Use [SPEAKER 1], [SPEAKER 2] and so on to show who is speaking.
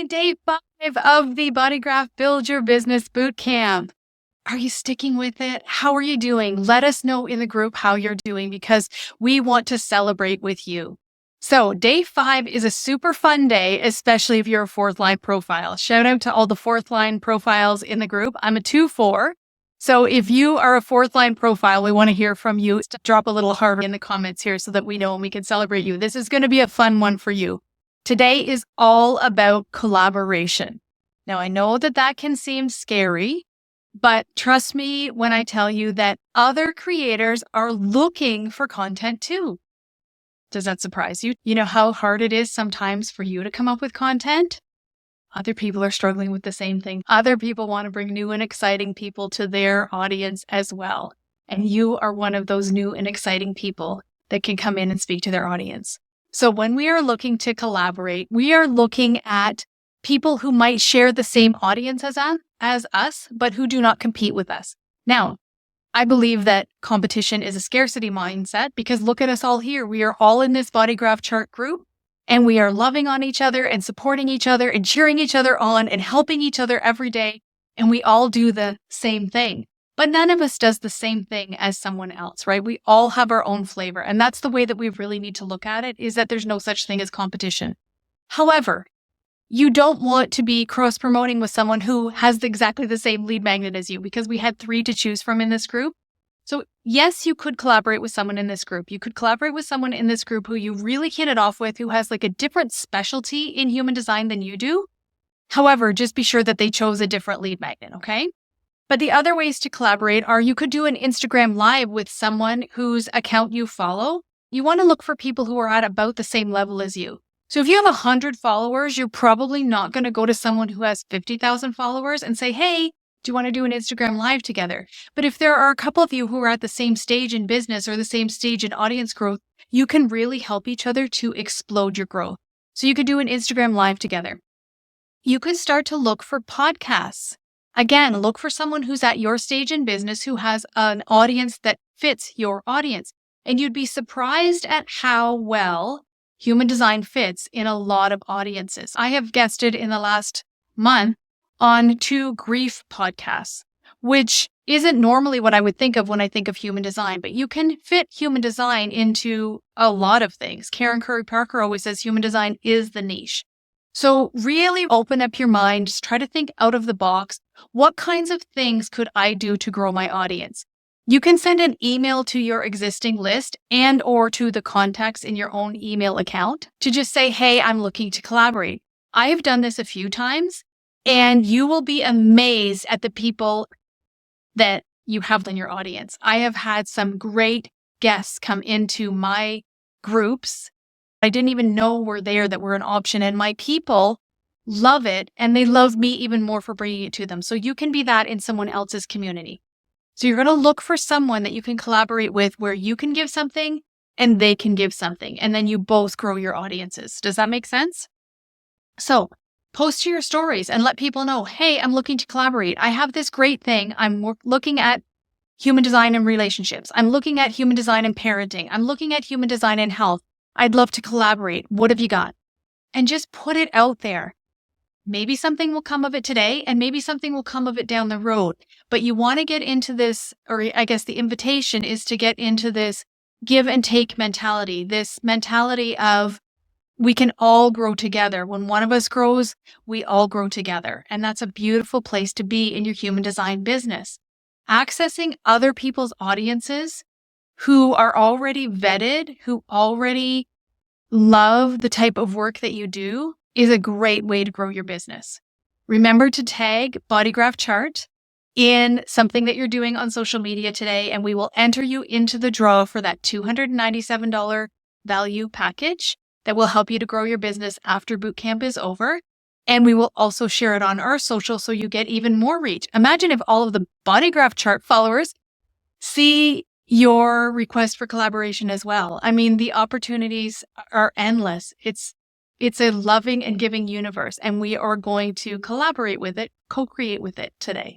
[SPEAKER 1] day 5 of the Bodygraph Build Your Business Bootcamp. Are you sticking with it? How are you doing? Let us know in the group how you're doing because we want to celebrate with you. So day 5 is a super fun day, especially if you're a 4th line profile. Shout out to all the 4th line profiles in the group. I'm a 2-4. So if you are a 4th line profile, we want to hear from you. Drop a little heart in the comments here so that we know and we can celebrate you. This is going to be a fun one for you. Today is all about collaboration. Now, I know that can seem scary, but trust me when I tell you that other creators are looking for content too. Does that surprise you? You know how hard it is sometimes for you to come up with content? Other people are struggling with the same thing. Other people want to bring new and exciting people to their audience as well. And you are one of those new and exciting people that can come in and speak to their audience. So when we are looking to collaborate, we are looking at people who might share the same audience as us, but who do not compete with us. Now, I believe that competition is a scarcity mindset because look at us all here. We are all in this bodygraphchart group and we are loving on each other and supporting each other and cheering each other on and helping each other every day. And we all do the same thing. But none of us does the same thing as someone else, right? We all have our own flavor. And that's the way that we really need to look at it, is that there's no such thing as competition. However, you don't want to be cross-promoting with someone who has exactly the same lead magnet as you, because we had 3 to choose from in this group. So yes, you could collaborate with someone in this group. You could collaborate with someone in this group who you really hit it off with, who has like a different specialty in human design than you do. However, just be sure that they chose a different lead magnet, okay? But the other ways to collaborate are you could do an Instagram live with someone whose account you follow. You want to look for people who are at about the same level as you. So if you have 100 followers, you're probably not going to go to someone who has 50,000 followers and say, hey, do you want to do an Instagram live together? But if there are a couple of you who are at the same stage in business or the same stage in audience growth, you can really help each other to explode your growth. So you could do an Instagram live together. You could start to look for podcasts. Again, look for someone who's at your stage in business who has an audience that fits your audience. And you'd be surprised at how well human design fits in a lot of audiences. I have guested in the last month on 2 grief podcasts, which isn't normally what I would think of when I think of human design, but you can fit human design into a lot of things. Karen Curry Parker always says human design is the niche. So really open up your mind, just try to think out of the box. What kinds of things could I do to grow my audience? You can send an email to your existing list and or to the contacts in your own email account to just say, hey, I'm looking to collaborate. I have done this a few times and you will be amazed at the people that you have in your audience. I have had some great guests come into my groups I didn't even know were there that were an option, and my people love it and they love me even more for bringing it to them. So you can be that in someone else's community. So you're going to look for someone that you can collaborate with where you can give something and they can give something, and then you both grow your audiences. Does that make sense? So post to your stories and let people know, hey, I'm looking to collaborate. I have this great thing. I'm looking at human design and relationships. I'm looking at human design and parenting. I'm looking at human design and health. I'd love to collaborate. What have you got? And just put it out there. Maybe something will come of it today and maybe something will come of it down the road. But you want to get into this, or I guess the invitation is to get into this give and take mentality, this mentality of we can all grow together. When one of us grows, we all grow together. And that's a beautiful place to be in your human design business. Accessing other people's audiences who are already vetted, who already love the type of work that you do is a great way to grow your business. Remember to tag bodygraphchart in something that you're doing on social media today, and we will enter you into the draw for that $297 value package that will help you to grow your business after bootcamp is over. And we will also share it on our social so you get even more reach. Imagine if all of the bodygraphchart followers see your request for collaboration as well. I mean, the opportunities are endless. It's a loving and giving universe, and we are going to collaborate with it, co-create with it today.